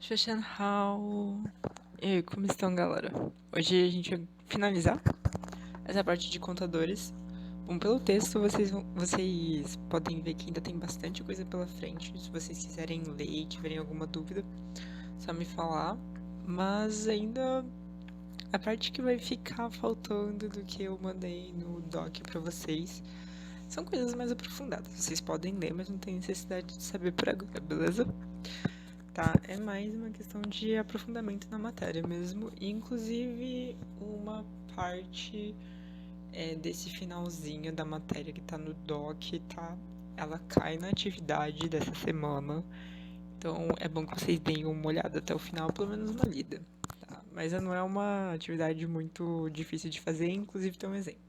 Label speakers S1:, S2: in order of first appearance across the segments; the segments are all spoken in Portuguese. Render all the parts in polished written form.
S1: Xoxanhao. E aí, como estão, galera? Hoje a gente vai finalizar essa parte de contadores. Bom, pelo texto vocês podem ver que ainda tem bastante coisa pela frente. Se vocês quiserem ler e tiverem alguma dúvida, só me falar. Mas ainda a parte que vai ficar faltando do que eu mandei no doc pra vocês são coisas mais aprofundadas. Vocês podem ler, mas não tem necessidade de saber por agora, beleza? Tá, é mais uma questão de aprofundamento na matéria mesmo, e inclusive uma parte desse finalzinho da matéria que tá no doc, tá? Ela cai na atividade dessa semana, então é bom que vocês deem uma olhada até o final, pelo menos uma lida, tá? Mas não é uma atividade muito difícil de fazer, inclusive tem um exemplo,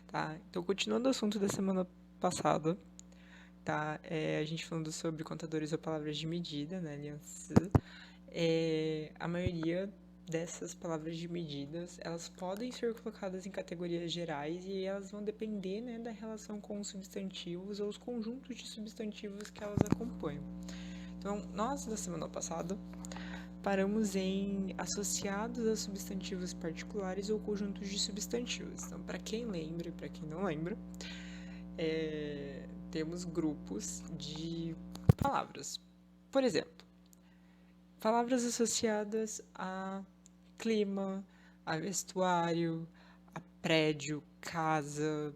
S1: tá? Então, continuando o assunto da semana passada, tá? A gente falando sobre contadores ou palavras de medida, né, aliança. A maioria dessas palavras de medidas, elas podem ser colocadas em categorias gerais e elas vão depender, né, da relação com os substantivos ou os conjuntos de substantivos que elas acompanham. Então, nós, na semana passada, paramos em associados a substantivos particulares ou conjuntos de substantivos. Então, para quem lembra e para quem não lembra, temos grupos de palavras. Por exemplo, palavras associadas a clima, a vestuário, a prédio, casa,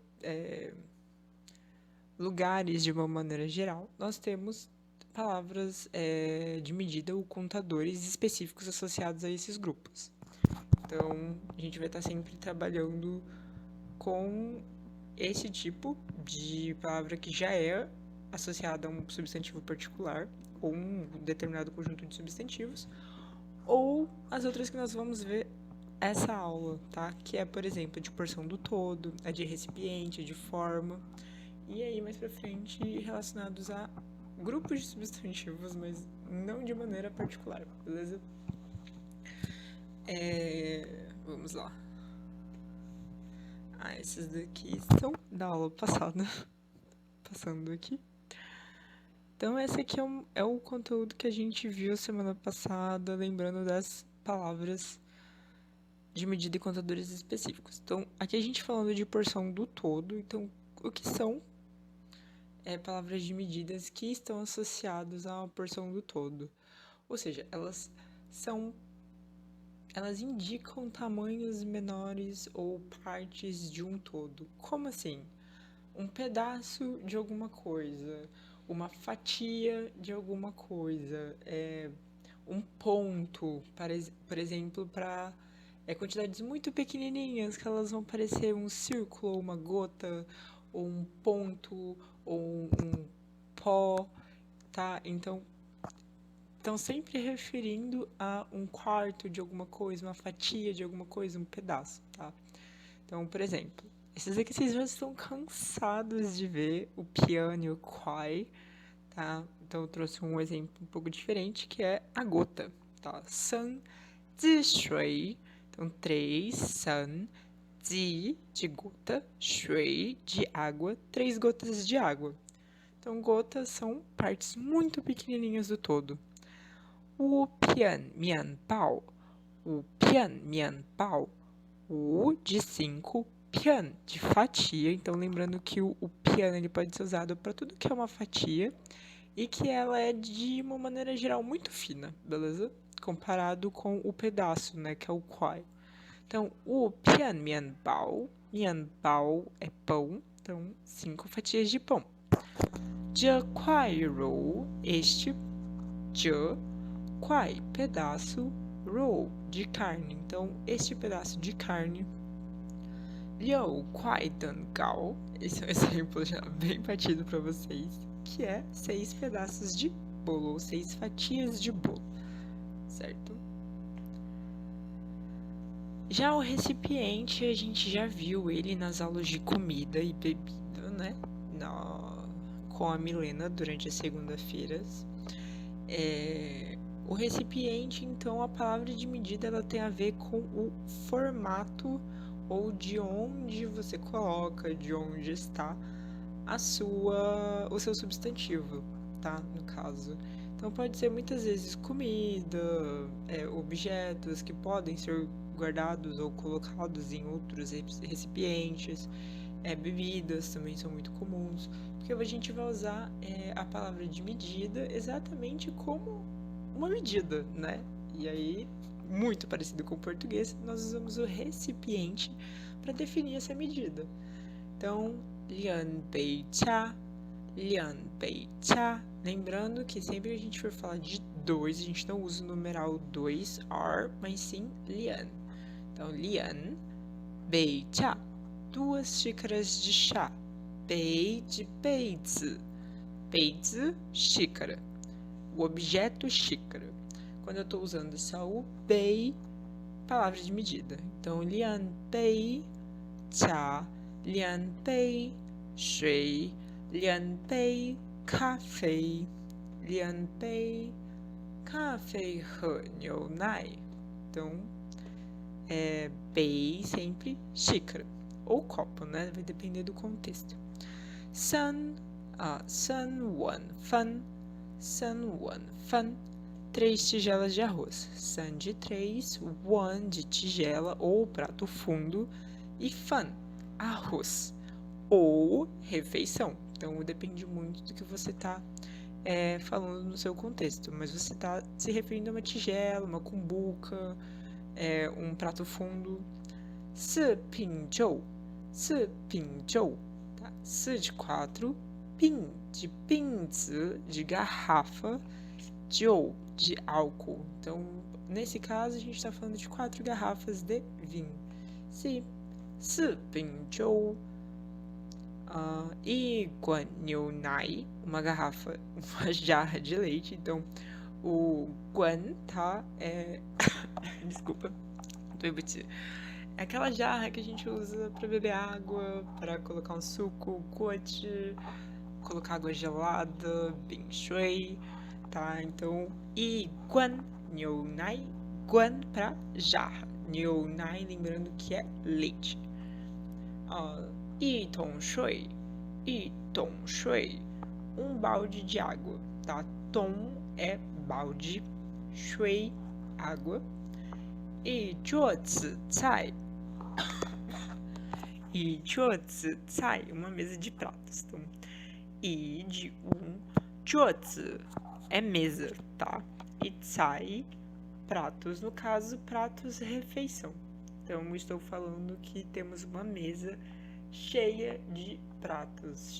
S1: lugares de uma maneira geral. Nós temos palavras de medida ou contadores específicos associados a esses grupos. Então, a gente vai estar sempre trabalhando com esse tipo de palavra que já é associada a um substantivo particular ou um determinado conjunto de substantivos, ou as outras que nós vamos ver essa aula, tá? Que é, por exemplo, de porção do todo, a de recipiente, a de forma, e aí mais pra frente relacionados a grupos de substantivos, mas não de maneira particular, beleza? Vamos lá. Esses daqui são da aula passada. Passando aqui. Então, esse aqui é o conteúdo que a gente viu semana passada, lembrando das palavras de medida e contadores específicos. Então, aqui a gente falando de porção do todo. Então, o que são palavras de medidas que estão associadas a uma porção do todo? Ou seja, elas indicam tamanhos menores ou partes de um todo. Como assim? Um pedaço de alguma coisa, uma fatia de alguma coisa, um ponto, por exemplo, para quantidades muito pequenininhas, que elas vão parecer um círculo, ou uma gota, ou um ponto, ou um pó, tá? Então, estão sempre referindo a um quarto de alguma coisa, uma fatia de alguma coisa, um pedaço, tá? Então, por exemplo, esses aqui vocês já estão cansados de ver o piano e o quai, tá? Então eu trouxe um exemplo um pouco diferente, que é a gota, tá? San, zi, shui. Então, 3, san, zi, de gota, shui, de água, 3 gotas de água. Então, gotas são partes muito pequenininhas do todo. O pian, mian, pao. O pian, mian, pao. O de 5, pian, de fatia. Então, lembrando que o pian ele pode ser usado para tudo que é uma fatia e que ela é de uma maneira geral muito fina, beleza? Comparado com o pedaço, né, que é o quai. Então, o pian mian bao é pão, então 5 fatias de pão. Jia quai rou, este jia quai, pedaço, roll, de carne. Então, este pedaço de carne. Liu quai dan gao, esse é um exemplo já bem batido para vocês, que é 6 pedaços de bolo, ou 6 fatias de bolo, certo? Já o recipiente, a gente já viu ele nas aulas de comida e bebida, né? Com a Milena durante as segundas-feiras. O recipiente, então, a palavra de medida ela tem a ver com o formato ou de onde você coloca, de onde está o seu substantivo, tá? No caso. Então pode ser muitas vezes comida, objetos que podem ser guardados ou colocados em outros recipientes, bebidas também são muito comuns, porque a gente vai usar a palavra de medida exatamente como uma medida, né? E aí, muito parecido com o português, nós usamos o recipiente para definir essa medida. Então, lian bei cha, lian bei cha. Lembrando que sempre que a gente for falar de 2, a gente não usa o numeral 2, R, mas sim lian. Então, lian bei cha, 2 xícaras de chá. Bei de beizi, beizi, xícara. O objeto xícara. Quando eu estou usando só o bei, palavra de medida. Então, lian bei cha, lian bei shui, lian bei 咖啡, lian bei 咖啡和牛奶. Então, bei sempre xícara ou copo, né? Vai depender do contexto. San wan fan, san wan fan. 3 tigelas de arroz. San de 3, wan de tigela ou prato fundo e fan, arroz ou refeição. Então depende muito do que você está falando no seu contexto, mas você está se referindo a uma tigela, uma cumbuca, um prato fundo. 四品粥, 四品粥, tá? 四de 4, 瓶 de 瓶子, de garrafa, 酒 de álcool. Então, nesse caso, a gente está falando de 4 garrafas de vinho. 四瓶粥, 一罐牛奶, uma garrafa, uma jarra de leite. Então, o guan, tá? Desculpa, tô embutido. É aquela jarra que a gente usa para beber água, para colocar um suco, gote, colocar água gelada, bing shui, tá? Então, e guan, niu nai, guan para jarra. Niu nai, lembrando que é leite. E tong shui, um balde de água, tá? Tong é balde, shui, água. E zhuozi cai, e zhuozi cai, uma mesa de pratos. Então, e de zhuozi é mesa, tá? E cai, pratos, no caso, pratos refeição. Então, eu estou falando que temos uma mesa cheia de pratos,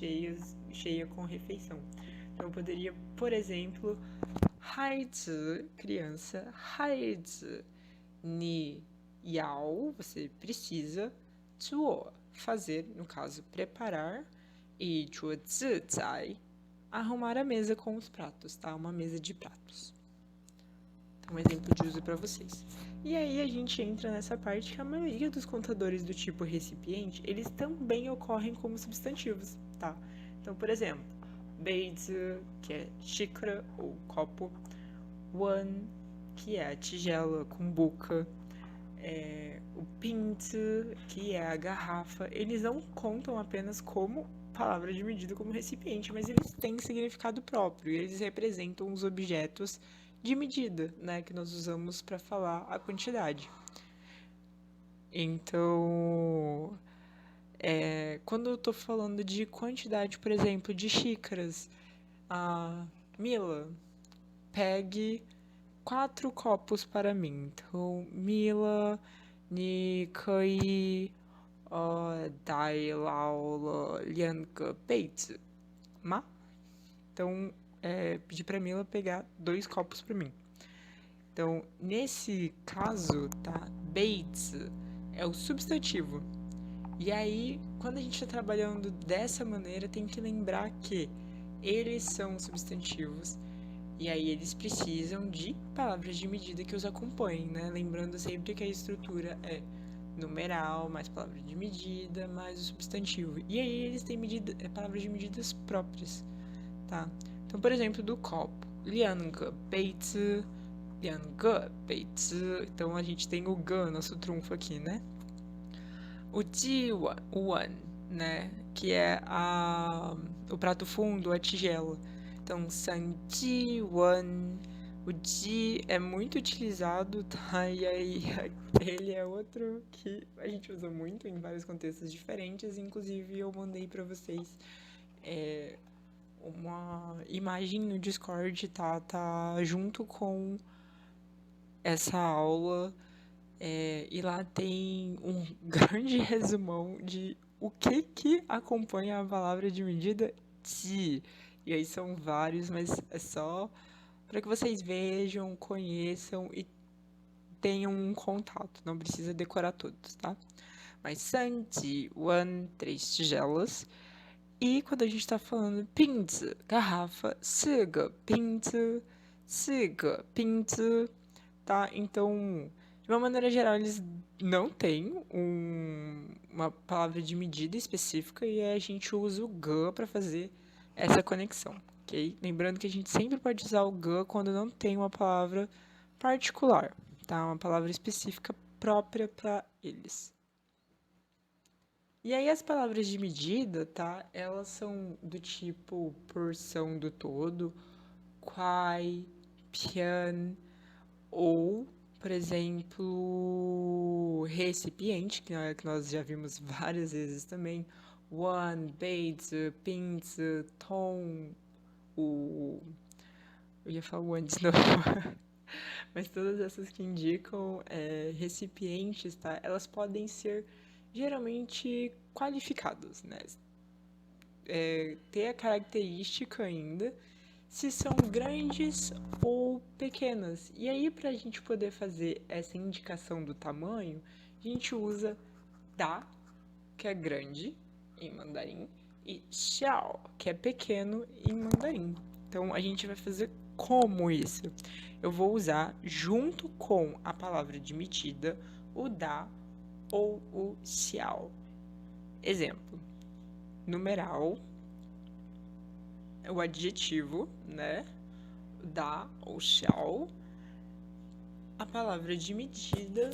S1: cheia com refeição. Então, eu poderia, por exemplo, 孩子, criança, 孩子, ni yao, você precisa, 做, fazer, no caso, preparar, e 做自在, arrumar a mesa com os pratos, tá? Uma mesa de pratos. Então, um exemplo de uso para vocês. E aí a gente entra nessa parte que a maioria dos contadores do tipo recipiente, eles também ocorrem como substantivos, tá? Então, por exemplo, beizi, que é xícara ou copo, wan, que é a tigela, cumbuca, o pinzi, que é a garrafa, eles não contam apenas como palavra de medida, como recipiente, mas eles têm significado próprio e eles representam os objetos de medida, né, que nós usamos para falar a quantidade. Então, quando eu estou falando de quantidade, por exemplo, de xícaras, Mila, pegue 4 copos para mim. Então, Mila, ni kei dai lao le 2个杯子 吗? Então, pedi para Mila pegar 2 copos para mim. Então, nesse caso, tá? Beizi é o substantivo. E aí, quando a gente está trabalhando dessa maneira, tem que lembrar que eles são substantivos. E aí eles precisam de palavras de medida que os acompanhem, né? Lembrando sempre que a estrutura é numeral, mais palavra de medida, mais o substantivo. E aí eles têm palavras de medidas próprias, tá? Então, por exemplo, do copo. 2个杯子, 2个杯子. Então, a gente tem o gan, nosso trunfo aqui, né? O jiwan, né? Que é o prato fundo, a tigela. Então, sanji wan. O ji é muito utilizado, tá? E aí, ele é outro que a gente usa muito em vários contextos diferentes. Inclusive, eu mandei pra vocês uma imagem no Discord, tá? Tá junto com essa aula. E lá tem um grande resumão de o que acompanha a palavra de medida ji. E aí são vários, mas é só para que vocês vejam, conheçam e tenham um contato. Não precisa decorar todos, tá? Mas sanji, wan, 3 tigelas. E quando a gente tá falando pinzi, garrafa, 四个pinzi, tá? Então, de uma maneira geral, eles não têm uma palavra de medida específica e a gente usa o ga para fazer essa conexão, ok? Lembrando que a gente sempre pode usar o ga quando não tem uma palavra particular, tá? Uma palavra específica própria para eles. E aí as palavras de medida, tá? Elas são do tipo porção do todo, quai, pian, ou, por exemplo, recipiente, que nós já vimos várias vezes também, one, beide, pinze, tom, o... Eu ia falar one de novo. Mas todas essas que indicam recipientes, tá? Elas podem ser geralmente qualificadas, né? Ter a característica ainda se são grandes ou pequenas. E aí, para a gente poder fazer essa indicação do tamanho, a gente usa da, que é grande em mandarim, e xiao, que é pequeno em mandarim. Então, a gente vai fazer como isso? Eu vou usar, junto com a palavra de medida, o da ou o xiao. Exemplo, numeral, o adjetivo, né? Da ou xiao, a palavra de medida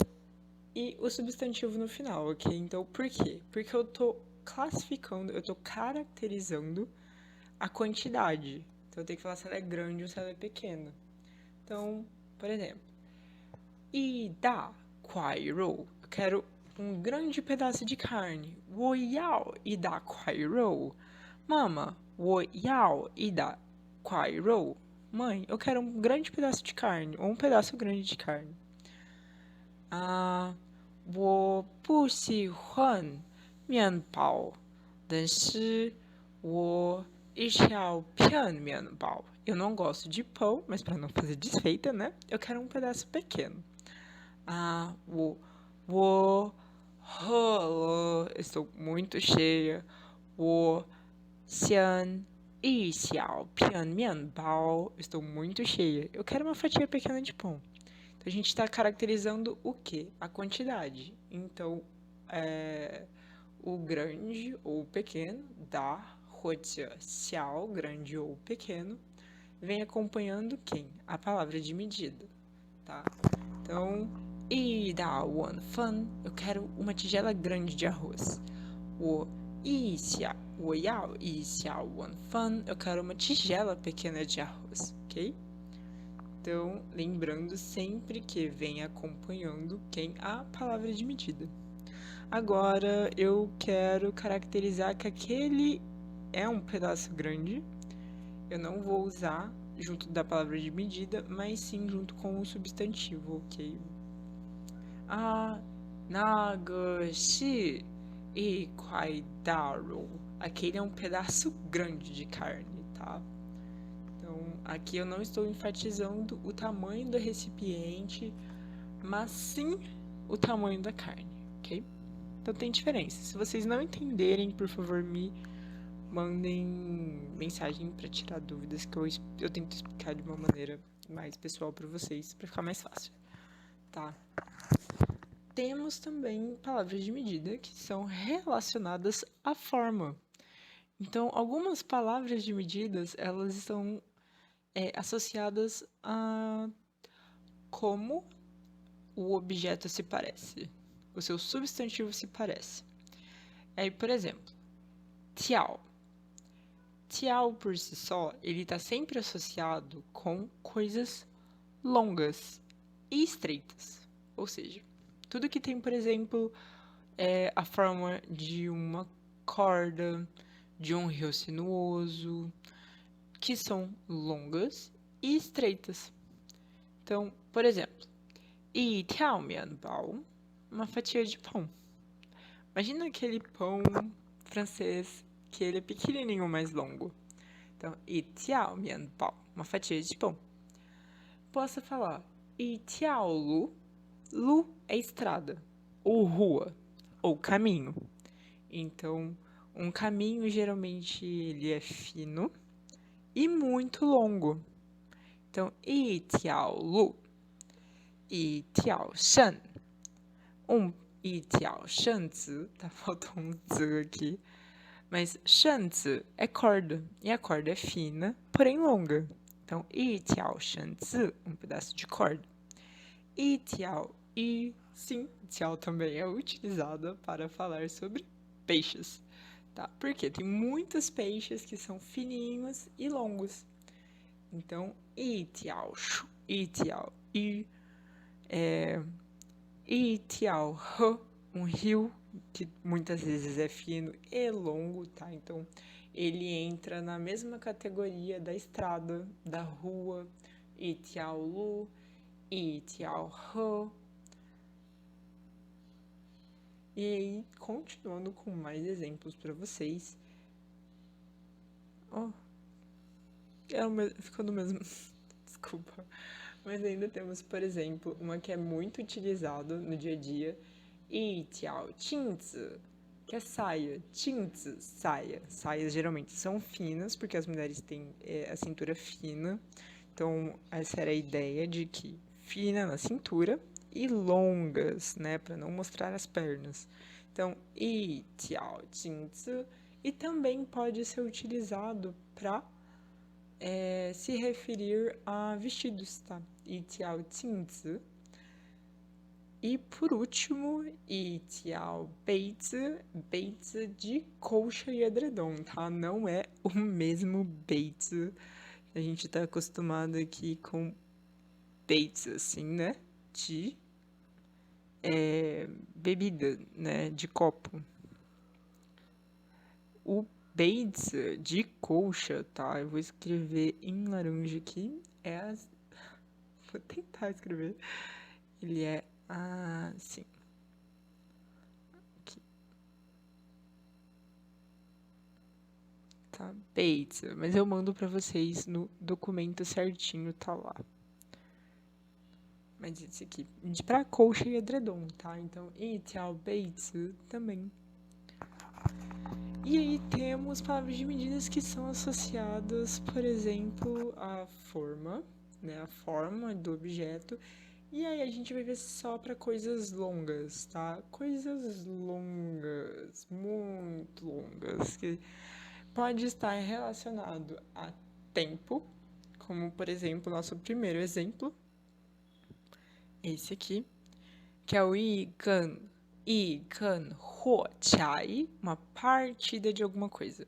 S1: e o substantivo no final, ok? Então, por quê? Porque eu tô classificando, eu tô caracterizando a quantidade. Então, eu tenho que falar se ela é grande ou se ela é pequena. Então, por exemplo, e da kwai rou. Eu quero um grande pedaço de carne. Wo yao e da kwai rou. Mama, wo yao e da kwai rou. Mãe, eu quero um grande pedaço de carne, ou um pedaço grande de carne. 我不喜欢面包，但是我一小片面包. Eu não gosto de pão, mas para não fazer desfeita, né? Eu quero um pedaço pequeno. 我estou muito cheia. 我想一小片面包. Estou muito cheia. Eu quero uma fatia pequena de pão. Então, a gente está caracterizando o quê? A quantidade. Então, o grande ou pequeno, da, 或者小, grande ou pequeno, vem acompanhando quem? A palavra de medida, tá? Então, 一大碗饭, eu quero uma tigela grande de arroz. 我要一小碗饭, eu quero uma tigela pequena de arroz, ok? Então, lembrando sempre que vem acompanhando quem? A palavra de medida. Agora, eu quero caracterizar que aquele é um pedaço grande. Eu não vou usar junto da palavra de medida, mas sim junto com o substantivo, ok? Nagashi e kwaidaru. Aquele é um pedaço grande de carne, tá? Então, aqui eu não estou enfatizando o tamanho do recipiente, mas sim o tamanho da carne, ok? Então tem diferença. Se vocês não entenderem, por favor, me mandem mensagem para tirar dúvidas, que eu tento explicar de uma maneira mais pessoal para vocês, para ficar mais fácil, tá? Temos também palavras de medida que são relacionadas à forma. Então, algumas palavras de medidas, elas estão associadas a como o objeto se parece, o seu substantivo se parece. Aí, por exemplo, tiao. tiao por si só, ele está sempre associado com coisas longas e estreitas. Ou seja, tudo que tem, por exemplo, a forma de uma corda, de um rio sinuoso, que são longas e estreitas. Então, por exemplo, e tiao mianbao, uma fatia de pão. Imagina aquele pão francês que ele é pequenininho, mais longo. Então, e tiao mianbao, uma fatia de pão. Posso falar e tiao lu, lu é estrada, ou rua, ou caminho. Então, um caminho geralmente ele é fino e muito longo. Então, yi tiao lu, yi tiao shen. Yi tiao shen zi, tá faltando um zi aqui. Mas shen zi é corda, e a corda é fina, porém longa. Então, yi tiao shen zi, um pedaço de corda. Yi tiao yu, sim, tiao também é utilizada para falar sobre peixes, tá? Porque tem muitos peixes que são fininhos e longos. Então, yi tiao shu, yi tiao yu, yi tiao he, um rio que muitas vezes é fino e longo, tá? Então, ele entra na mesma categoria da estrada, da rua, yi tiao lu, yi tiao he. E aí, continuando com mais exemplos para vocês. Oh, ficou no mesmo. Desculpa. Mas ainda temos, por exemplo, uma que é muito utilizada no dia a dia. Yi tiao qingzi, que é saia. Qingzi, saia. Saias geralmente são finas, porque as mulheres têm a cintura fina. Então, essa era a ideia de que fina na cintura e longas, né, para não mostrar as pernas. Então, yi tiao jingzi, e também pode ser utilizado para se referir a vestidos, tá? Yi tiao jingzi. E por último, yi tiao beizi, beizi de colcha e edredom, tá? Não é o mesmo beizi. A gente tá acostumado aqui com beizi, assim, né? De bebida, né? De copo. O beizi de colcha, tá? Eu vou escrever em laranja aqui. Vou tentar escrever. Ele é assim. Aqui. Tá? Beizi. Mas eu mando pra vocês no documento certinho, tá lá. Mas esse aqui, pra colcha e edredom, tá? Então, yi tiao beizi também. E aí temos palavras de medidas que são associadas, por exemplo, à forma, né? A forma do objeto. E aí a gente vai ver só para coisas longas, tá? Coisas longas, muito longas, que pode estar relacionado a tempo, como por exemplo, nosso primeiro exemplo, esse aqui, que é o yi gan huo chai, uma partida de alguma coisa,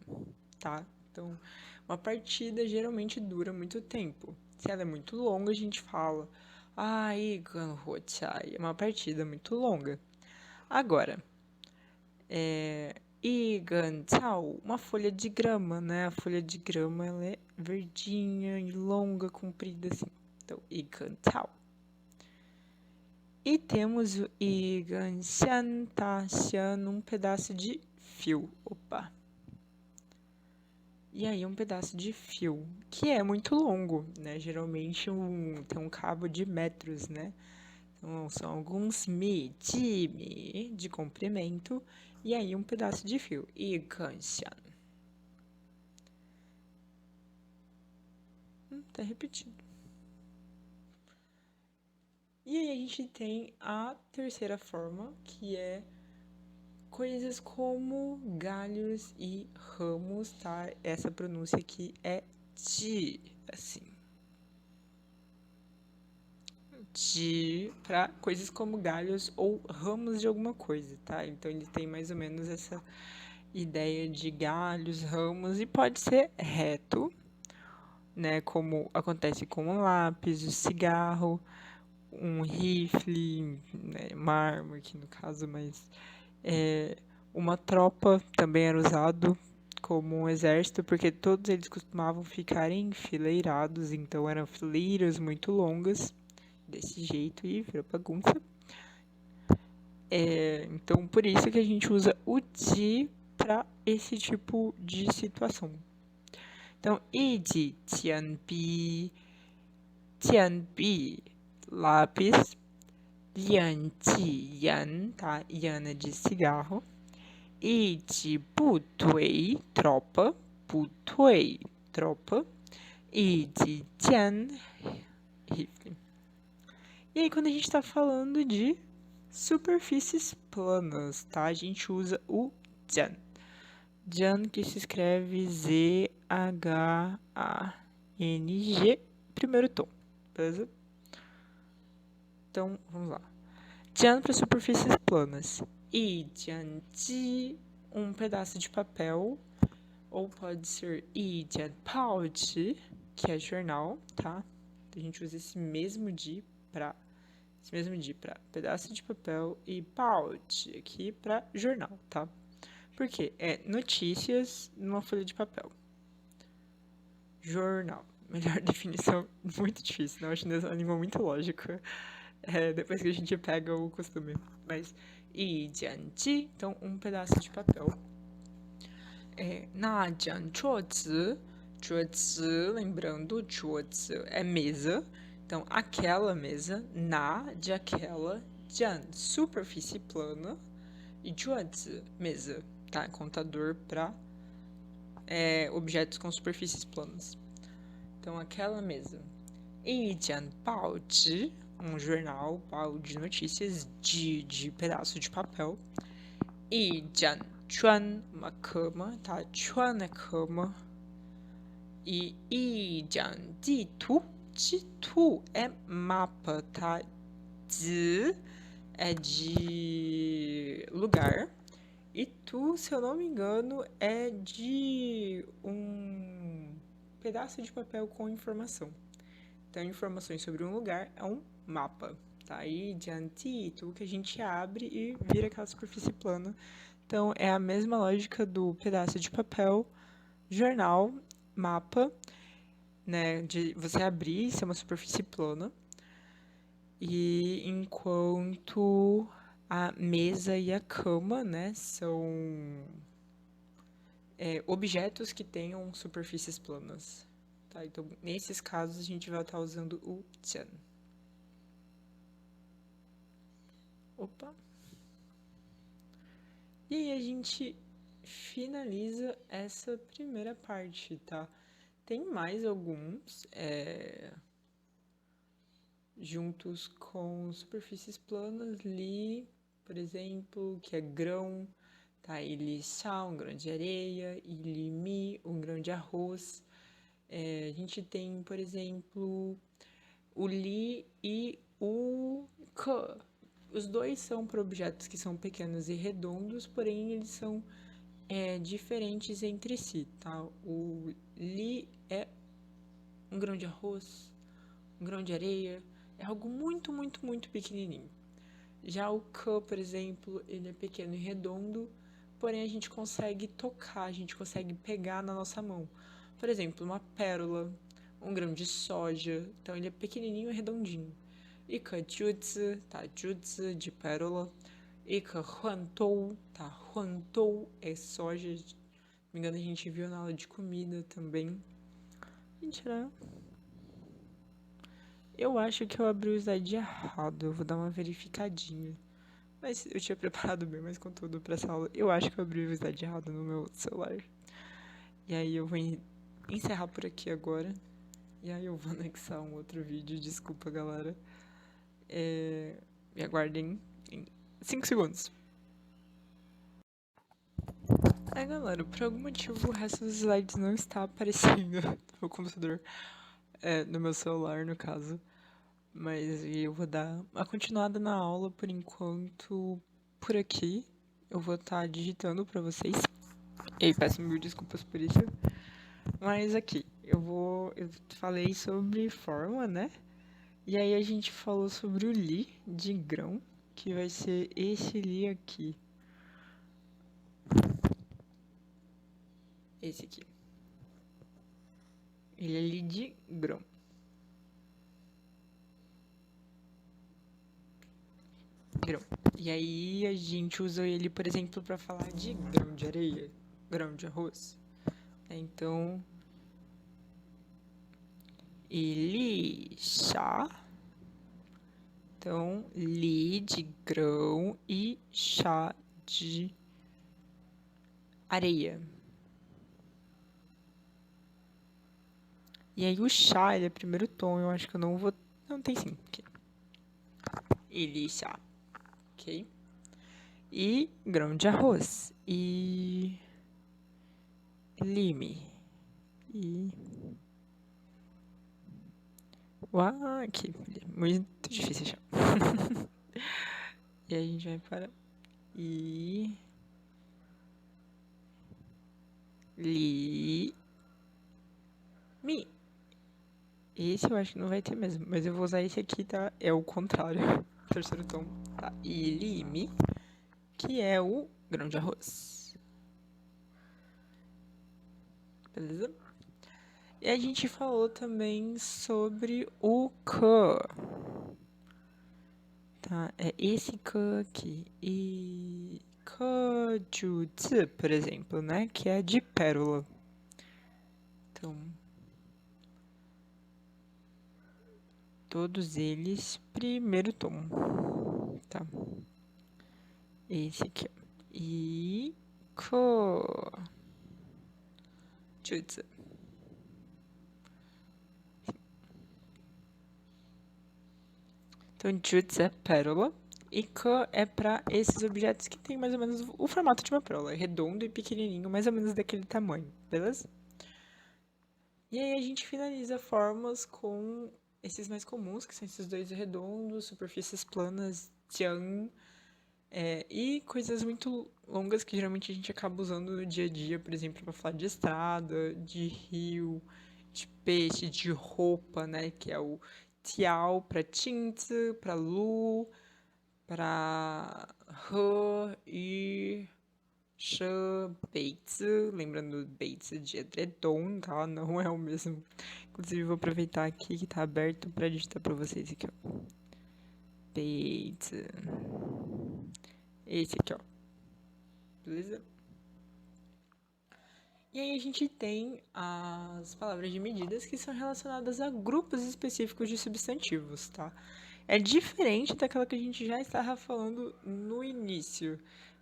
S1: tá? Então, uma partida geralmente dura muito tempo. Se ela é muito longa, a gente fala yi gan huo chai, é uma partida muito longa. Agora, yi gan cao, uma folha de grama, né? A folha de grama ela é verdinha e longa, comprida assim. Então, yi gan cao. E temos o igan xian, tá? Xian, um pedaço de fio. Opa! E aí, um pedaço de fio, que é muito longo, né? Geralmente tem um cabo de metros, né? Então, são alguns ji mi, de comprimento, e aí um pedaço de fio. Igan xian. Tá repetido. E aí a gente tem a terceira forma, que é coisas como galhos e ramos, tá? Essa pronúncia aqui é ji, assim. Ji para coisas como galhos ou ramos de alguma coisa, tá? Então ele tem mais ou menos essa ideia de galhos, ramos, e pode ser reto, né, como acontece com um lápis, o cigarro, um rifle, né, uma arma aqui no caso, mas uma tropa também era usado como um exército, porque todos eles costumavam ficar enfileirados, então eram fileiras muito longas, desse jeito, e virou bagunça. Então, por isso que a gente usa o de para esse tipo de situação. Então, e de tianbi, tianbi, lápis, lianji, yan, tá? Yan é de cigarro. E de butui, tropa, butui, tropa. E de jian, rifle. E aí, quando a gente está falando de superfícies planas, tá? A gente usa o jian. Jian, que se escreve Z-H-A-N-G, primeiro tom, beleza? Então, vamos lá. Jian para superfícies planas. E jianji, um pedaço de papel, ou pode ser i jian pouch, que é jornal, tá? A gente usa esse mesmo di para pedaço de papel e pouch aqui para jornal, tá? Porque é notícias numa folha de papel. Jornal. Melhor definição, muito difícil, não? O chinês é uma língua muito lógica. Depois que a gente pega o costume. Mas, yi jianji, então um pedaço de papel. Na jian chuozi, chuozi, lembrando, chuozi é mesa. Então, aquela mesa, na de aquela, jian, superfície plana, e chuozi, mesa, tá? Contador para objetos com superfícies planas. Então, aquela mesa. E jian baozhi, um jornal, bao de notícias, de pedaço de papel. E jian chuan, uma cama, tá? Chuan é cama. E jian jitu, jitu é mapa, tá? Zi é de lugar. E tu, se eu não me engano, é de um pedaço de papel com informação. Então, informações sobre um lugar é um mapa. Tá aí, diante, tu que a gente abre e vira aquela superfície plana. Então, é a mesma lógica do pedaço de papel, jornal, mapa, né? De você abrir, ser uma superfície plana. E enquanto a mesa e a cama, né, são objetos que tenham superfícies planas. Tá? Então, nesses casos, a gente vai estar usando o jian. Opa! E aí a gente finaliza essa primeira parte, tá? Tem mais alguns juntos com superfícies planas, li, por exemplo, que é grão, tá? E li chá, um grão de areia, e li mi, um grão de arroz. A gente tem, por exemplo, o li e o ke. Os dois são para objetos que são pequenos e redondos, porém eles são diferentes entre si, tá? O li é um grão de arroz, um grão de areia, é algo muito, muito, muito pequenininho. Já o ke, por exemplo, ele é pequeno e redondo, porém a gente consegue tocar, a gente consegue pegar na nossa mão. Por exemplo, uma pérola, um grão de soja, então ele é pequenininho e redondinho. E ke juzi, tá? Juzi de pérola. E ke huantou, tá? Huantou é soja. Se não me engano, a gente viu na aula de comida também. Mentira. Eu acho que eu abri o slide errado. Eu vou dar uma verificadinha. Mas eu tinha preparado bem mais conteúdo pra essa aula. Eu acho que eu abri o slide errado no meu celular. E aí eu vou encerrar por aqui agora. E aí eu vou anexar um outro vídeo. Desculpa, galera. Me aguardem em 5 segundos. Galera, por algum motivo o resto dos slides não está aparecendo no meu computador. No meu celular, no caso. Mas eu vou dar uma continuada na aula por enquanto por aqui. Eu vou estar digitando para vocês. E aí, peço mil desculpas por isso. Mas aqui, eu falei sobre forma, né? E aí a gente falou sobre o li de grão, que vai ser esse li aqui. Esse aqui. Ele é li de grão. Grão. E aí a gente usa ele, por exemplo, para falar de grão de areia, grão de arroz. Então, ele chá. Então, li de grão e chá de areia. E aí o chá, ele é primeiro tom, eu acho que eu não vou... Não, tem sim. Okay. Ele chá. Ok? E grão de arroz. E... lime. E... uau, aqui. Muito difícil achar. E aí a gente vai para... e... li... mi. Esse eu acho que não vai ter mesmo, mas eu vou usar esse aqui, tá? É o contrário. Terceiro tom. Tá? E lime, que é o grão de arroz. Beleza? E a gente falou também sobre o K. Tá? É esse K aqui. E K Jutsu, por exemplo, né? Que é de pérola. Então, todos eles, primeiro tom. Tá? Esse aqui, ó. E Ko Jutsu. Então, Jutsu é pérola. E Ka é para esses objetos que tem mais ou menos o formato de uma pérola. É redondo e pequenininho, mais ou menos daquele tamanho, beleza? E aí a gente finaliza formas com esses mais comuns, que são esses dois redondos, superfícies planas, jiang, e coisas muito longas que geralmente a gente acaba usando no dia a dia, por exemplo, para falar de estrada, de rio, de peixe, de roupa, né? Que é o tiao para Jingzi, para Lu, para He e She, Beizi, lembrando Beizi de edredom, tá? Não é o mesmo. Inclusive, vou aproveitar aqui que tá aberto para digitar para vocês aqui, ó. Beizi. Esse aqui, ó. Beleza? E aí a gente tem as palavras de medidas que são relacionadas a grupos específicos de substantivos, tá? É diferente daquela que a gente já estava falando no início,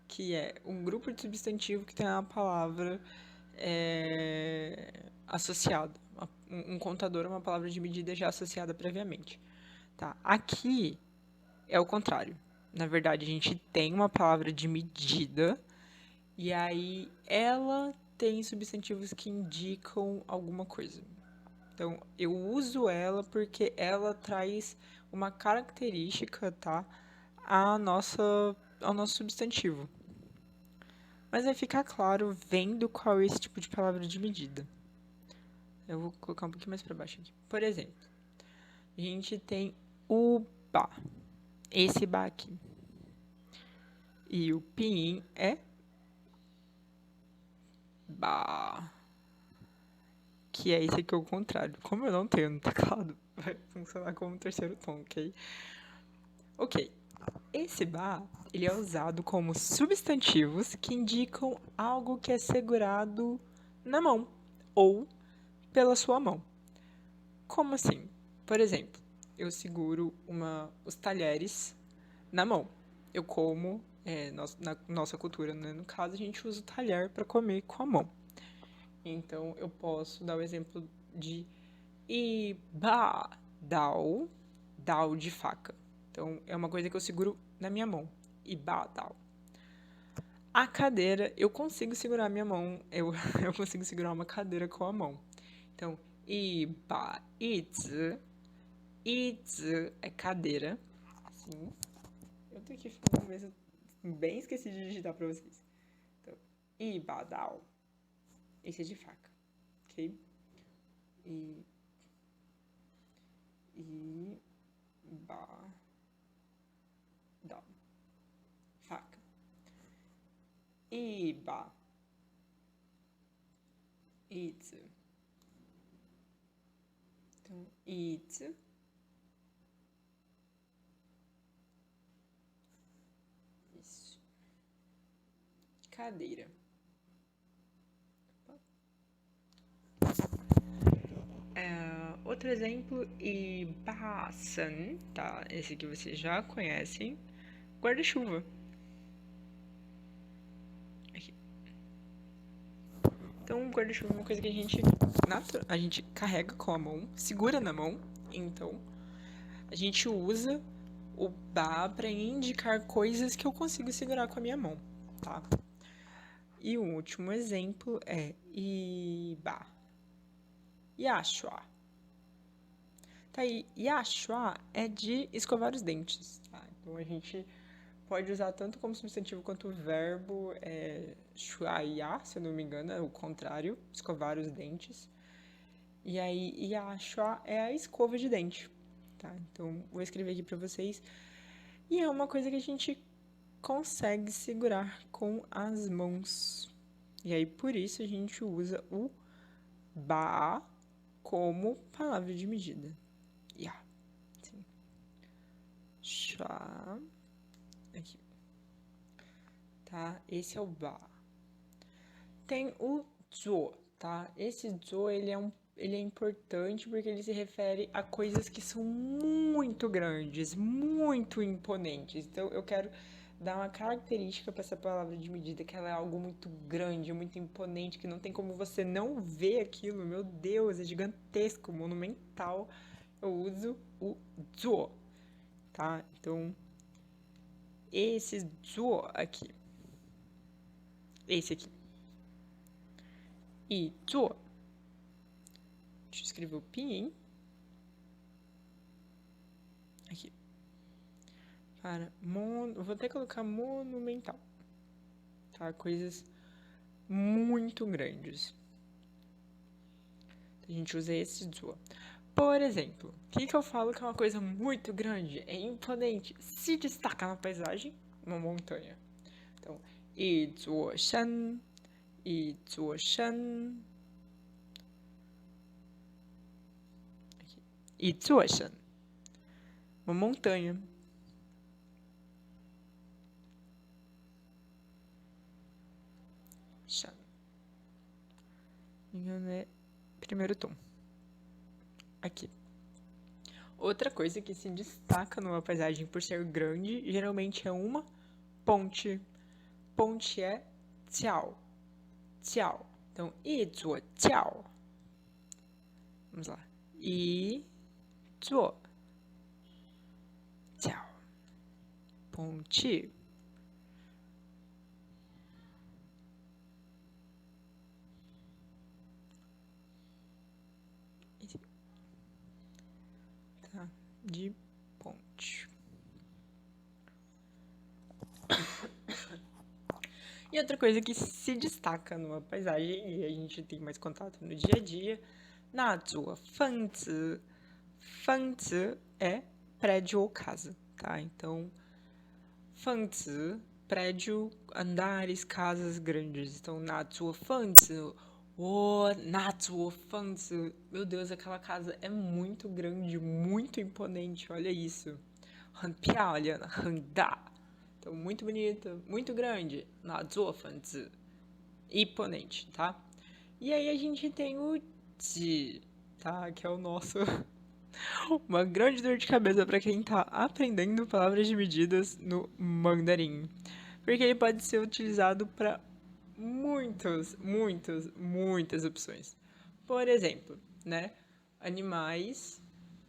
S1: que é um grupo de substantivo que tem uma palavra associada, um contador, uma palavra de medida já associada previamente, tá? Aqui é o contrário. Na verdade, a gente tem uma palavra de medida e aí ela tem substantivos que indicam alguma coisa. Então, eu uso ela porque ela traz uma característica, tá? Ao nosso substantivo. Mas vai ficar claro vendo qual é esse tipo de palavra de medida. Eu vou colocar um pouquinho mais para baixo aqui. Por exemplo, a gente tem o ba. Esse ba aqui. E o pinyin é ba. Que é esse aqui ao contrário. Como eu não tenho no teclado, vai funcionar como terceiro tom, ok? Ok. Esse ba, ele é usado como substantivos que indicam algo que é segurado na mão ou pela sua mão. Como assim? Por exemplo, eu seguro os talheres na mão. Eu como, na nossa cultura, né? No caso, a gente usa o talher para comer com a mão. Então, eu posso dar o exemplo de iba dao, dao de faca. Então, é uma coisa que eu seguro na minha mão. Iba dao. A cadeira, eu consigo segurar a minha mão, eu consigo segurar uma cadeira com a mão. Então, iba, izi, izi é cadeira. Assim. Eu tô aqui falando mesmo, bem esqueci de digitar pra vocês. Então, iba dao. Esse é de faca, ok? E ba, da, faca. Iba, itsu. Então, itsu. Isso. Cadeira. Outro exemplo, ibasan, tá? Esse aqui vocês já conhecem. Guarda-chuva. Aqui. Então, guarda-chuva é uma coisa que a gente carrega com a mão, segura na mão. Então, a gente usa o ba para indicar coisas que eu consigo segurar com a minha mão, tá? E o último exemplo é iba. Yashua. Tá aí, yashua é de escovar os dentes, tá? Então a gente pode usar tanto como substantivo quanto verbo, shuaya, se eu não me engano, é o contrário, escovar os dentes. E aí, yashua é a escova de dente, tá? Então vou escrever aqui pra vocês. E é uma coisa que a gente consegue segurar com as mãos. E aí, por isso, a gente usa o ba como palavra de medida. Ya. Sim. Chá. Aqui. Tá? Esse é o ba. Tem o zo, tá? Esse zo, ele é importante porque ele se refere a coisas que são muito grandes, muito imponentes. Então, eu quero dar uma característica para essa palavra de medida, que ela é algo muito grande, muito imponente, que não tem como você não ver aquilo. Meu Deus, é gigantesco, monumental. Eu uso o zo, tá? Então, esse zo aqui. Esse aqui. E zo. Deixa eu escrever o pinyin. Aqui. Vou até colocar monumental. Tá? Coisas muito grandes. A gente usa esse zo. Por exemplo, o que eu falo que é uma coisa muito grande, é imponente, se destaca na paisagem? Uma montanha. Então, izuo shan, izuo shan. Izuo shan. Uma montanha. Shan. Me engano é primeiro tom. Aqui. Outra coisa que se destaca numa paisagem por ser grande, geralmente é uma ponte. Ponte é jiao. Jiao. Então, izuo jiao. Vamos lá. Izuo jiao. Ponte. Tá? De ponte. E outra coisa que se destaca numa paisagem, e a gente tem mais contato no dia a dia, na zuo fangzi. Fangzi é prédio ou casa, tá? Então, fangzi, prédio, andares, casas grandes. Então, na zuo fangzi, na zuo fangzi. Meu Deus, aquela casa é muito grande, muito imponente, olha isso. 很漂亮，很大。Então, muito bonita, muito grande, na zuofanzi, imponente, tá? E aí a gente tem o ji, tá? Que é o nosso... uma grande dor de cabeça para quem tá aprendendo palavras de medidas no mandarim. Porque ele pode ser utilizado para muitas opções. Por exemplo, né? Animais,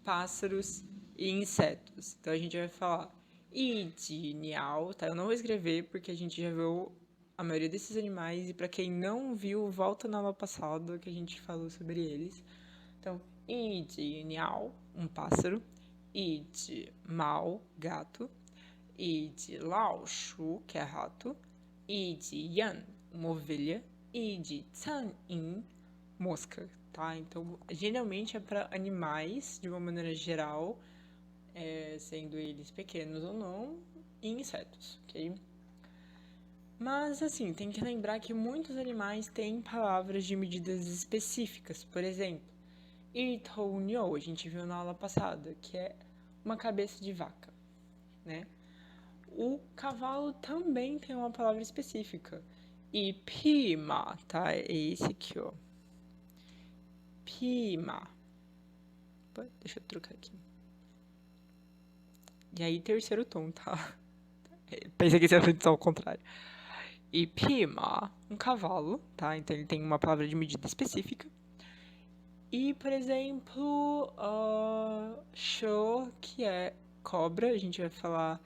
S1: pássaros e insetos. Então a gente vai falar niao, tá? Eu não vou escrever porque a gente já viu a maioria desses animais e para quem não viu, volta na aula passada que a gente falou sobre eles. Então, niao, um pássaro, mao, gato, laoshu, que é rato, yan, uma ovelha, E de can인, mosca, tá? Então, geralmente é para animais, de uma maneira geral, sendo eles pequenos ou não, e insetos, ok? Mas, assim, tem que lembrar que muitos animais têm palavras de medidas específicas. Por exemplo, irtonyo, a gente viu na aula passada, que é uma cabeça de vaca, né? O cavalo também tem uma palavra específica. E pima, tá? É esse aqui, ó. Pima. Deixa eu trocar aqui. E aí, terceiro tom, tá? Pensei que ia ser ao contrário. E pima, um cavalo, tá? Então ele tem uma palavra de medida específica. E, por exemplo, show, que é cobra, a gente vai falar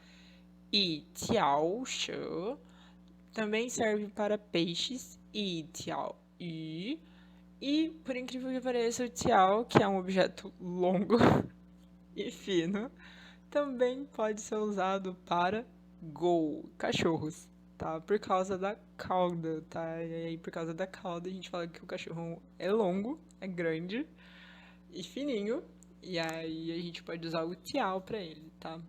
S1: e tiao, show. Também serve para peixes, e tiao, e, por incrível que pareça, o tiao, que é um objeto longo e fino, também pode ser usado para go, cachorros, tá? Por causa da cauda, tá? E aí, por causa da cauda, a gente fala que o cachorro é longo, é grande e fininho, e aí a gente pode usar o tiao para ele, tá?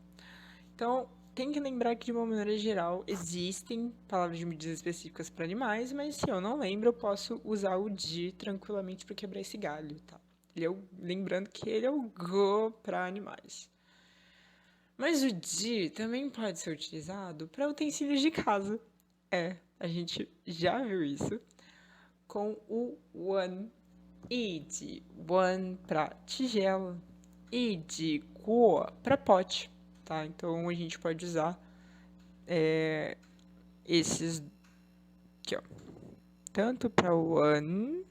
S1: Então, tem que lembrar que, de uma maneira geral, existem palavras de medidas específicas para animais, mas se eu não lembro, eu posso usar o di tranquilamente para quebrar esse galho, tá? Lembrando que ele é o go para animais. Mas o di também pode ser utilizado para utensílios de casa. A gente já viu isso com o one. E de one para tigela e de guo para pote, tá? Então a gente pode usar esses aqui, ó, tanto para o one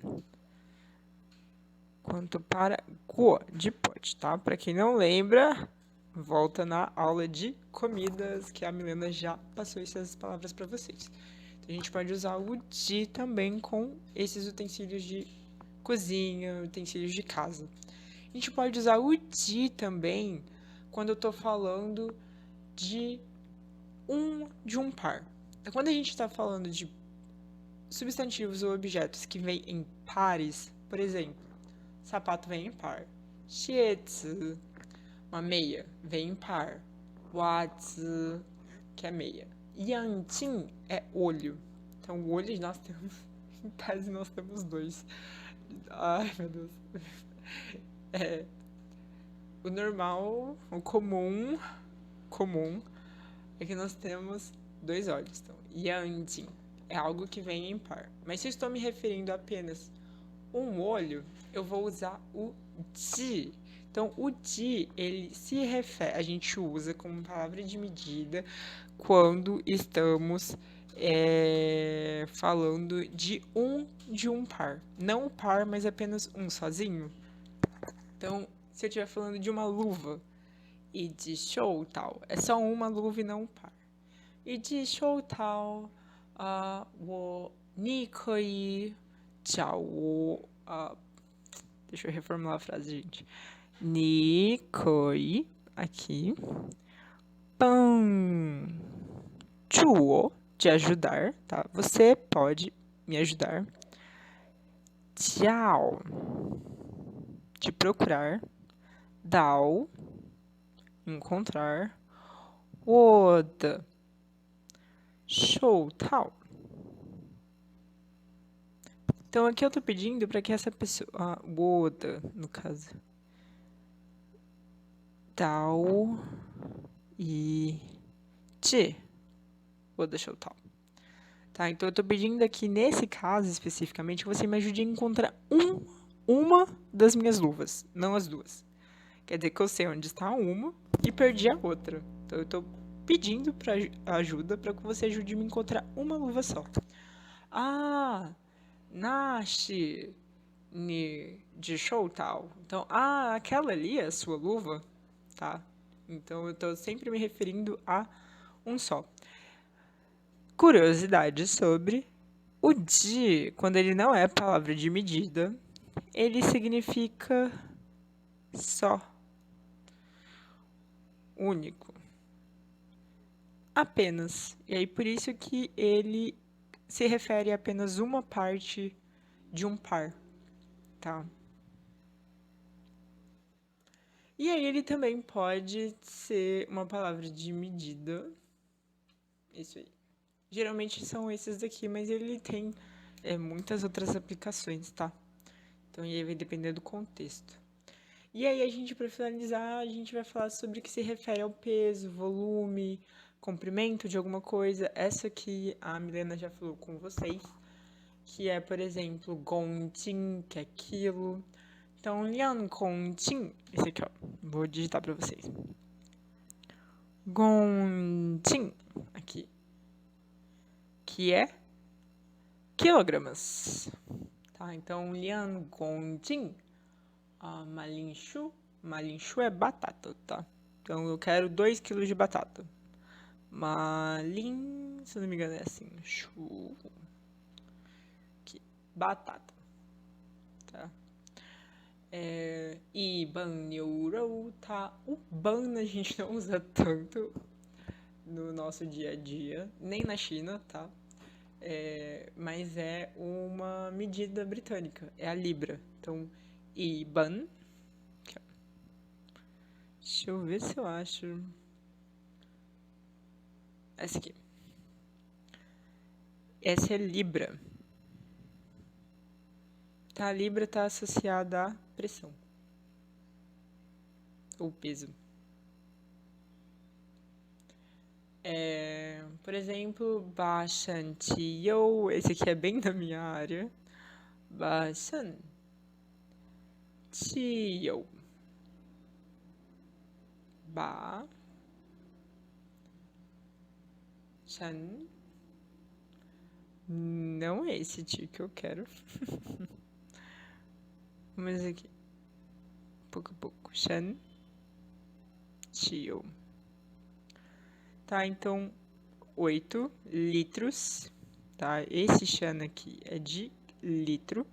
S1: quanto para guo de pote, tá? Para quem não lembra, volta na aula de comidas que a Milena já passou essas palavras para vocês. Então, a gente pode usar o de também com esses utensílios de cozinha, utensílios de casa. A gente pode usar o de também quando eu estou falando de um par. Então, quando a gente está falando de substantivos ou objetos que vêm em pares, por exemplo, sapato vem em par, xiezi, uma meia, vem em par, wazi, que é meia, yanqing é olho. Então, o olho nós temos, em tese nós temos dois. Ai, meu Deus. O normal, o comum, é que nós temos dois olhos. Então, yanqing é algo que vem em par. Mas se eu estou me referindo a apenas um olho, eu vou usar o ji. Então, o ji, ele se refere, a gente usa como palavra de medida quando estamos falando de um par. Não um par, mas apenas um sozinho. Então, se eu estiver falando de uma luva e de show tal, é só uma luva e não um par. E de show tal, 你可以找我 deixa eu reformular a frase, gente. 你可以 aqui 帮助我 de ajudar, tá? Você pode me ajudar. Tchau de procurar. Dao encontrar. 我的手套 então, aqui eu tô pedindo para que essa pessoa, Woda, no caso, Dao e Ti, Woda Shoutal. Tá, então eu tô pedindo aqui, nesse caso especificamente, que você me ajude a encontrar uma das minhas luvas, não as duas. Quer dizer que eu sei onde está uma e perdi a outra. Então eu tô pedindo para ajuda para que você ajude a me encontrar uma luva só. Nashi ni de show tal. Então, aquela ali é a sua luva, tá? Então eu tô sempre me referindo a um só. Curiosidade sobre o de, quando ele não é palavra de medida, ele significa só, único, apenas. E aí por isso que ele se refere a apenas uma parte de um par, tá? E aí ele também pode ser uma palavra de medida. Isso aí. Geralmente são esses daqui, mas ele tem muitas outras aplicações, tá? Então aí vai depender do contexto. E aí a gente, para finalizar, a gente vai falar sobre o que se refere ao peso, volume, comprimento de alguma coisa. Essa que a Milena já falou com vocês, que é, por exemplo, gongqing, que é quilo. Então, liang gongqing, esse aqui, ó, vou digitar para vocês. Gongqing, aqui, que é quilogramas. Tá? Então, liang gongqing, malinchu. Malinchu é batata, tá? Então, eu quero 2 kg de batata. Malin, se eu não me engano é assim, chu, aqui, batata, tá? E ban neuro, tá? O ban a gente não usa tanto no nosso dia a dia, nem na China, tá? Mas é uma medida britânica, é a libra. Então, IBAN. Deixa eu ver se eu acho. Essa aqui. Essa é libra. Tá? A libra está associada à pressão. Ou peso. Por exemplo, Bashan Tio. Esse aqui é bem da minha área. Bashan Tio. Ba. Shan. Não é esse tio que eu quero. Mas aqui. Pouco a pouco. Shan. Tio. Tá, então 8 litros. Tá? Esse Shan aqui é de litro.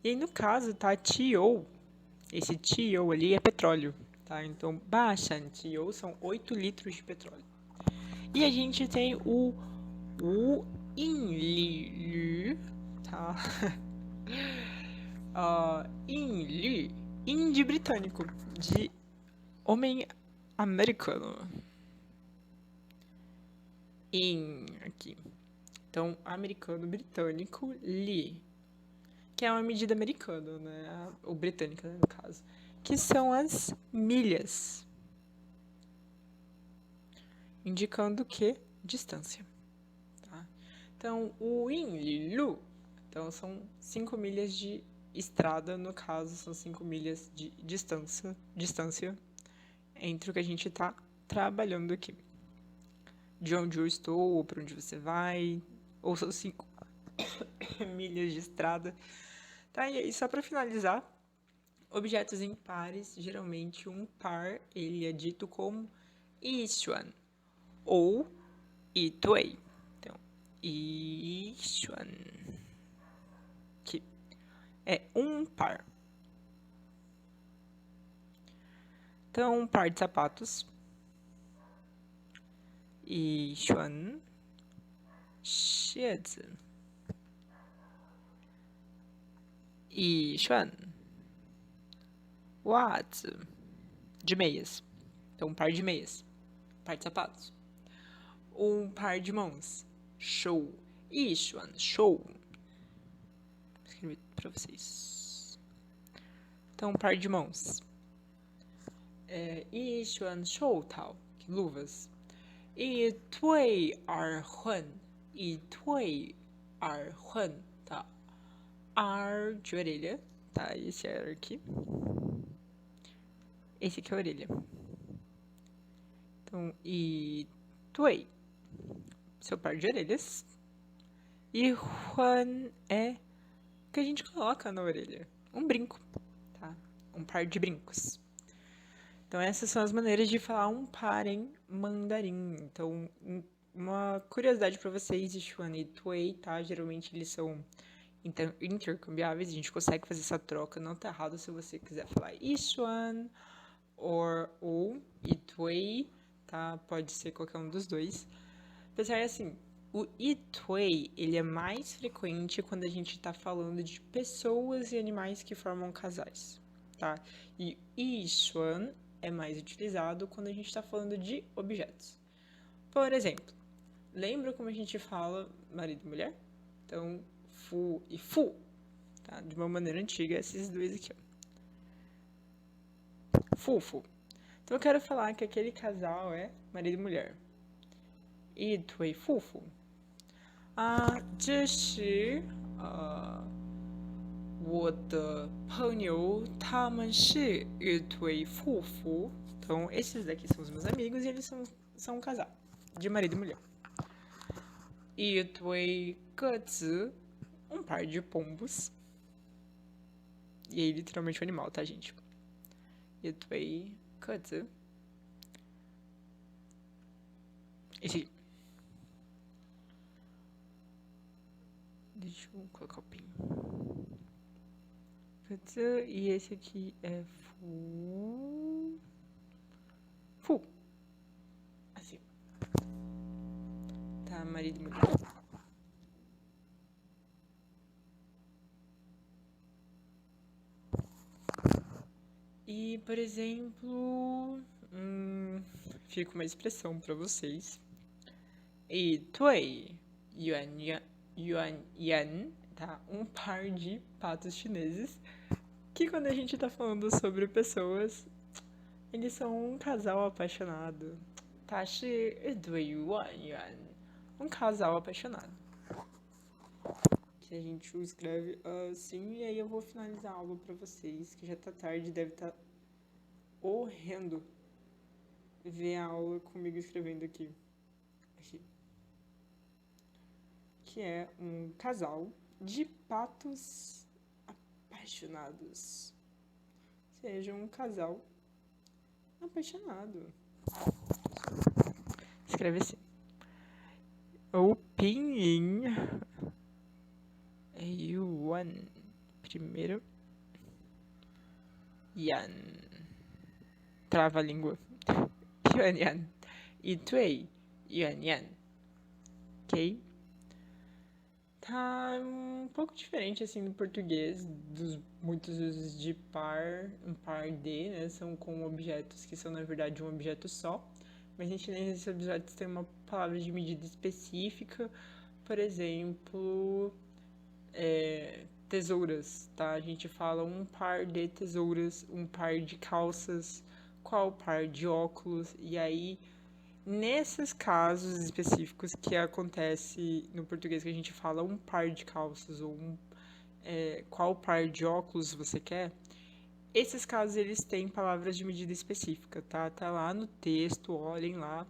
S1: E aí, no caso, tá? TO. Esse TO ali é petróleo. Tá? Então, Bashan TO são 8 litros de petróleo. E a gente tem o Inli, tá? Inli, de britânico, de homem americano. Aqui. Então, americano, britânico, li, que é uma medida americana, né? Ou britânica, né, no caso. Que são as milhas. Indicando que distância. Tá? Então, o Inlilu, então são 5 milhas de estrada, no caso, são 5 milhas de distância entre o que a gente está trabalhando aqui. De onde eu estou, ou para onde você vai, ou são 5 milhas de estrada. Tá? E aí, só para finalizar, objetos impares, geralmente um par, ele é dito como Ishuan ou Itui. Então, Ishuan, que é um par. Então, um par de sapatos. Ishuan, Xiezi. Ishuan, Wazi, de meias. Então, um par de meias. Um par de sapatos. Um par de mãos. Show. Ishuan, show. Vou escrever para vocês. Então, um par de mãos. Ishuan, show, tal. Luvas. E tui ar hun. E tui ar hun, tá? Ar de orelha, tá? Esse ar aqui. Esse aqui é a orelha. Então, e tui, seu par de orelhas. E Juan é o que a gente coloca na orelha. Um brinco, tá? Um par de brincos. Então, essas são as maneiras de falar um par em mandarim. Então, uma curiosidade para vocês, Xuan e Tui, tá? Geralmente eles são intercambiáveis, a gente consegue fazer essa troca. Não tá errado se você quiser falar Xuan ou Itui, tá? Pode ser qualquer um dos dois. Apesar assim, o itui, ele é mais frequente quando a gente tá falando de pessoas e animais que formam casais, tá? E ishuan é mais utilizado quando a gente tá falando de objetos. Por exemplo, lembra como a gente fala marido e mulher? Então, fu e fu, tá? De uma maneira antiga, esses dois aqui, ó. Fufu. Então eu quero falar que aquele casal é marido e mulher. 一对夫妇这是我的朋友，他们是一对夫妇。Então, esses daqui são os meus amigos e eles são um casal de marido e mulher. 一对鸽子, um par de pombos. E aí, literalmente, um animal, tá, gente? 一对鸽子. Esse. Deixa eu colocar o pin. E esse aqui é fu. Assim. Tá, marido e mulher. E, por exemplo, fica uma expressão para vocês. E tui yuan yan, tá? Um par de patos chineses. Que quando a gente tá falando sobre pessoas, eles são um casal apaixonado. Tá? Um casal apaixonado. Que a gente escreve assim, e aí eu vou finalizar a aula pra vocês, que já tá tarde, deve estar horrendo ver a aula comigo escrevendo aqui. Que é um casal de patos apaixonados. Seja um casal apaixonado. Escreve assim. O pinyin é yuan. Primeiro. Yan. Trava a língua. Yuan yan. E tui. Yuan yan. Ok? Tá um pouco diferente assim no português dos muitos usos de par, um par de, né? São com objetos que são na verdade um objeto só. Mas em chinês esses objetos têm uma palavra de medida específica. Por exemplo, tesouras, tá? A gente fala um par de tesouras, um par de calças, qual par de óculos, e aí nesses casos específicos que acontece no português que a gente fala um par de calças ou qual par de óculos você quer, esses casos eles têm palavras de medida específica, tá? Tá lá no texto, olhem lá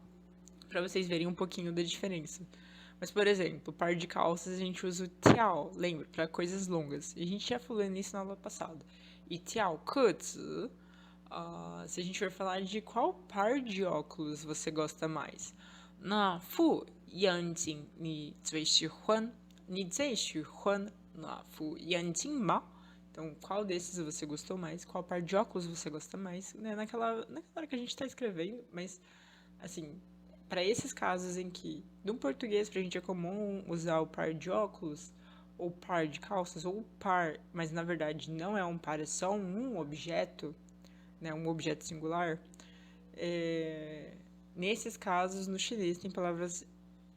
S1: para vocês verem um pouquinho da diferença. Mas, por exemplo, par de calças a gente usa o tiao, lembra? Para coisas longas. E a gente já falou nisso na aula passada. E tiao, kezi, se a gente for falar de qual par de óculos você gosta mais. Na fu yanjing ni zui xihuan, ni zui xihuan na fu yanjing ma. Então, qual desses você gostou mais? Qual par de óculos você gosta mais? Né? Naquela hora que a gente está escrevendo, mas, assim, para esses casos em que, no português, pra gente é comum usar o par de óculos, ou par de calças, ou par, mas na verdade não é um par, é só um objeto, né, um objeto singular. Nesses casos, no chinês, tem palavras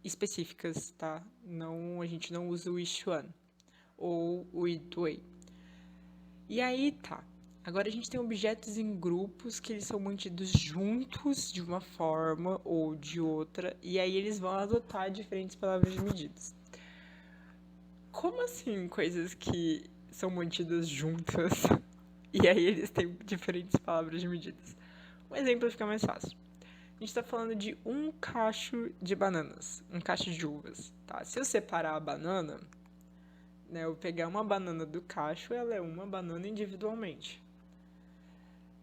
S1: específicas, tá? Não, a gente não usa o Yixuan ou o Itui. E aí, tá. Agora a gente tem objetos em grupos que eles são mantidos juntos de uma forma ou de outra, e aí eles vão adotar diferentes palavras de medidas. Como assim coisas que são mantidas juntas e aí eles têm diferentes palavras de medidas? Um exemplo fica mais fácil. A gente está falando de um cacho de bananas, um cacho de uvas, tá? Se eu separar a banana, né, eu pegar uma banana do cacho, ela é uma banana individualmente.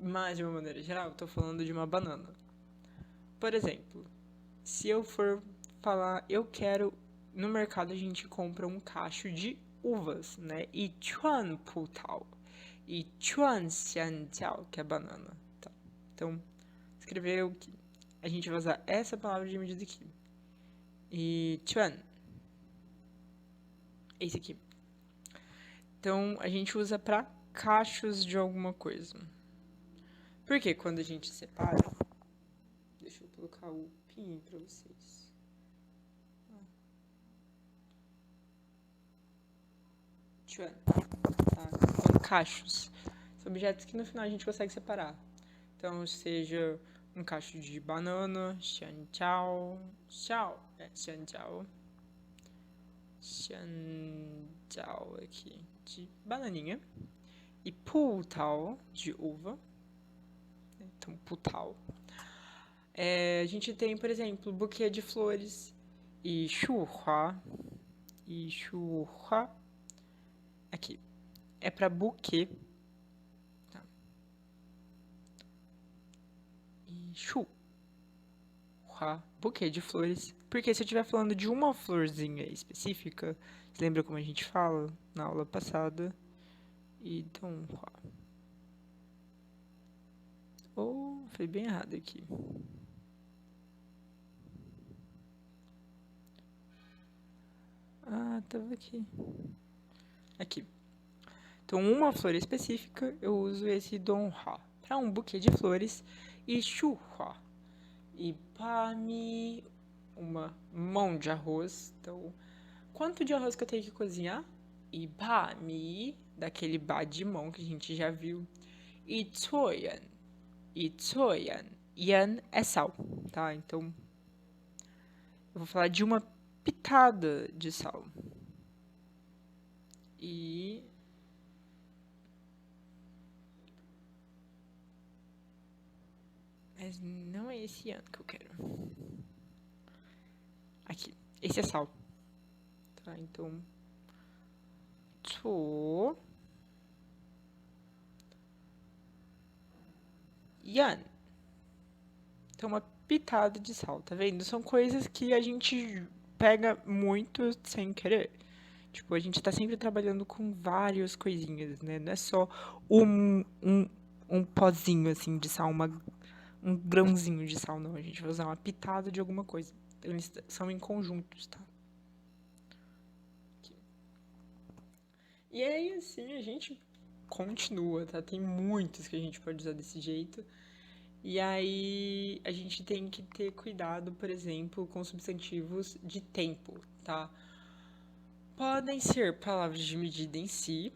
S1: Mas, de uma maneira geral, eu tô falando de uma banana. Por exemplo, se eu for falar, eu quero... No mercado a gente compra um cacho de uvas, né? E chuan putao. E chuan xianjiao, que é banana. Tá. Então, escreveu a gente vai usar essa palavra de medida aqui. E chuan. Esse aqui. Então, a gente usa para cachos de alguma coisa. Porque quando a gente separa... Deixa eu colocar o pinho para vocês. Chuan. Tá? Então, cachos. São objetos que no final a gente consegue separar. Então, seja um cacho de banana, xianjiao, xianjiao aqui, de bananinha, e putao, de uva, então putao. A gente tem, por exemplo, buquê de flores, e shuhua, aqui, é para buquê, tá? E shu, buquê de flores. Porque se eu estiver falando de uma florzinha específica, você lembra como a gente fala na aula passada? E donghua. Ou foi bem errado aqui. Ah, tava aqui. Aqui. Então, uma flor específica, eu uso esse donghua. Para um buquê de flores. E shuhua. E pami, uma mão de arroz. Então, quanto de arroz que eu tenho que cozinhar? E pami, daquele ba de mão que a gente já viu. E tsoyan. Yan é sal, tá? Então, eu vou falar de uma pitada de sal. Mas não é esse ano que eu quero. Aqui. Esse é sal. Tá? Então, yan. Então, uma pitada de sal, tá vendo? São coisas que a gente pega muito sem querer. Tipo, a gente tá sempre trabalhando com várias coisinhas, né? Não é só um pozinho, assim, de sal, um grãozinho de sal, não. A gente vai usar uma pitada de alguma coisa. Eles são em conjuntos, tá? Aqui. E aí, assim, a gente continua, tá? Tem muitos que a gente pode usar desse jeito. E aí, a gente tem que ter cuidado, por exemplo, com substantivos de tempo, tá? Podem ser palavras de medida em si,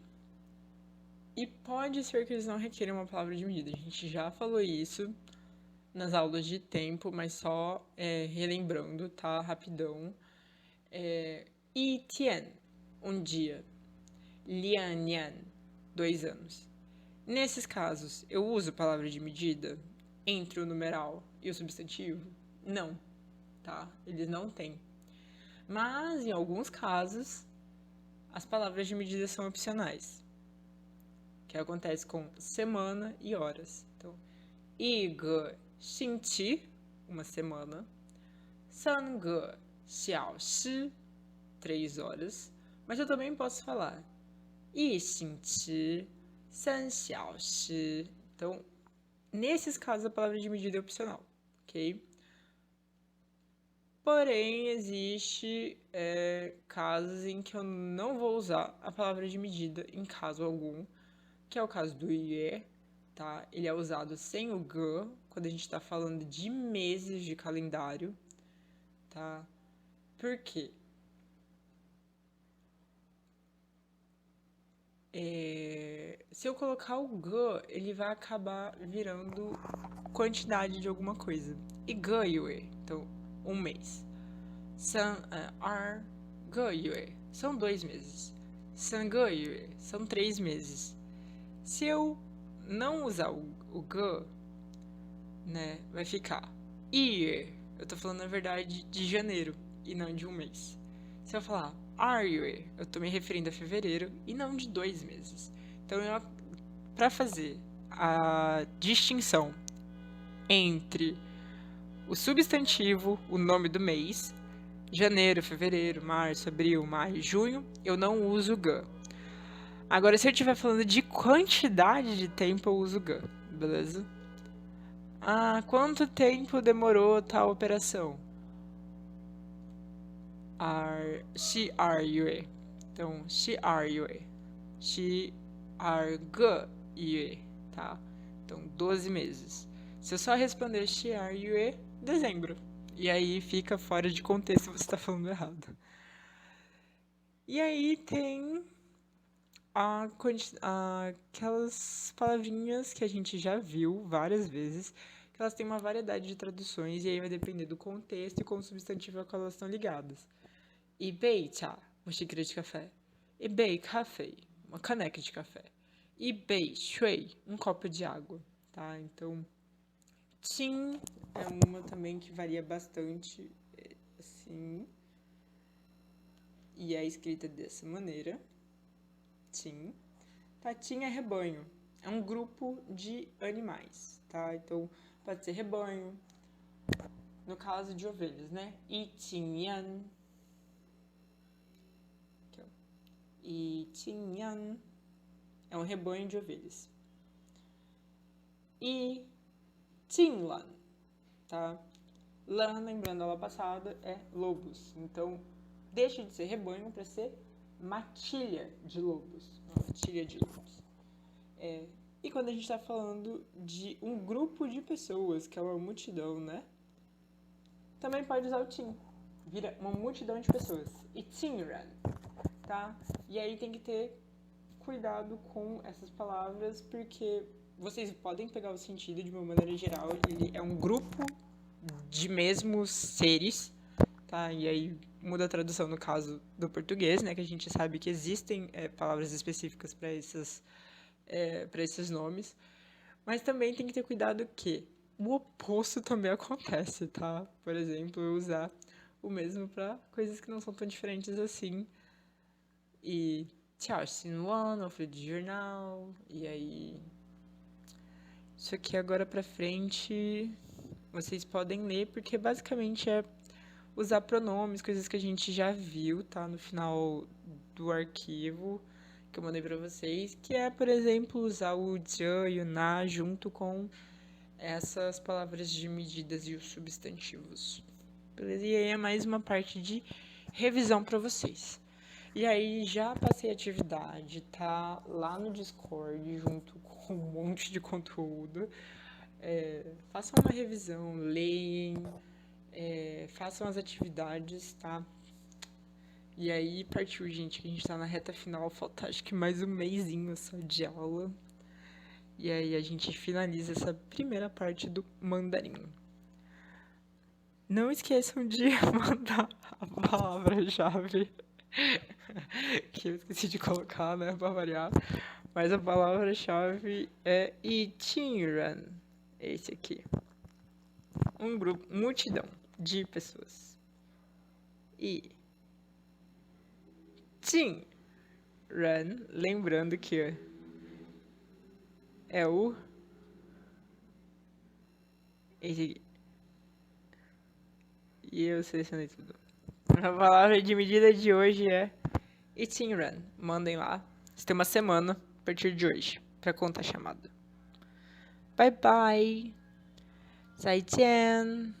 S1: e pode ser que eles não requeram uma palavra de medida. A gente já falou isso nas aulas de tempo, mas só relembrando, tá? Rapidão. Yi tian, um dia. Lian nian, 2 anos. Nesses casos, eu uso palavra de medida entre o numeral e o substantivo? Não, tá? Eles não têm. Mas, em alguns casos, as palavras de medida são opcionais. Que acontece com semana e horas. Então, 一个星期, uma semana. 3个小时, 3 horas. Mas eu também posso falar 一星期, 3小时. Então, nesses casos, a palavra de medida é opcional, ok? Porém, existe casos em que eu não vou usar a palavra de medida em caso algum, que é o caso do ye, tá? Ele é usado sem o ge, quando a gente está falando de meses de calendário, tá? Por quê? Se eu colocar o ge, ele vai acabar virando quantidade de alguma coisa. E ge yue, então, um mês. San ar ge yue, são 2 meses. San ge yue, são 3 meses. Se eu não usar o ge, né, vai ficar yue. Eu tô falando, na verdade, de janeiro e não de um mês. Se eu falar are, eu tô me referindo a fevereiro e não de 2 meses. Então, para fazer a distinção entre o substantivo, o nome do mês, janeiro, fevereiro, março, abril, maio, junho, eu não uso ge. Agora, se eu estiver falando de quantidade de tempo, eu uso ge, beleza? Ah, quanto tempo demorou tal operação? She are you? Então, she are you? She are you, tá? Então, 12 meses. Se eu só responder she are you, dezembro. E aí fica fora de contexto, você tá falando errado. E aí tem aquelas palavrinhas que a gente já viu várias vezes, que elas têm uma variedade de traduções e aí vai depender do contexto e com o substantivo a qual elas estão ligadas. Ibei-cha, uma xícara de café. Ibei-café, uma caneca de café. Ibei-shui, um copo de água, tá? Então, Tim é uma também que varia bastante, assim, e é escrita dessa maneira. Tim. Tim é rebanho. É um grupo de animais, tá? Então, pode ser rebanho. No caso de ovelhas, né? Itinyan. Itinyan. É um rebanho de ovelhas. E Tinlan, tá? Lan, lembrando a aula passada, é lobos. Então, deixa de ser rebanho para ser matilha de lobos. Uma matilha de lobos. E quando a gente está falando de um grupo de pessoas, que é uma multidão, né? Também pode usar o tim. Vira uma multidão de pessoas. Itineran, tá? E aí tem que ter cuidado com essas palavras, porque vocês podem pegar o sentido de uma maneira geral. Ele é um grupo de mesmos seres, tá? E aí muda a tradução no caso do português, né? Que a gente sabe que existem palavras específicas para esses nomes. Mas também tem que ter cuidado que o oposto também acontece, tá? Por exemplo, eu usar o mesmo para coisas que não são tão diferentes assim. E tchau, Sinuano, folha de jornal. E aí. Isso aqui agora pra frente vocês podem ler, porque basicamente é usar pronomes, coisas que a gente já viu, tá? No final do arquivo que eu mandei pra vocês, que é, por exemplo, usar o já e o na junto com essas palavras de medidas e os substantivos. Beleza? E aí é mais uma parte de revisão para vocês. E aí já passei a atividade, tá lá no Discord junto com um monte de conteúdo. Façam uma revisão, leem, façam as atividades, tá? E aí partiu, gente, que a gente tá na reta final, falta acho que mais um mêsinho só de aula. E aí a gente finaliza essa primeira parte do mandarim. Não esqueçam de mandar a palavra-chave que eu esqueci de colocar, né, pra variar. Mas a palavra-chave é Itineran. Esse aqui. Um grupo, multidão de pessoas. E Ran, lembrando que é o esse aqui. E eu selecionei tudo. A palavra de medida de hoje é Itineran. Mandem lá. Você tem uma semana a partir de hoje pra contar a chamada. Bye bye. 再见，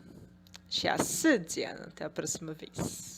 S1: 下次见，até a próxima vez.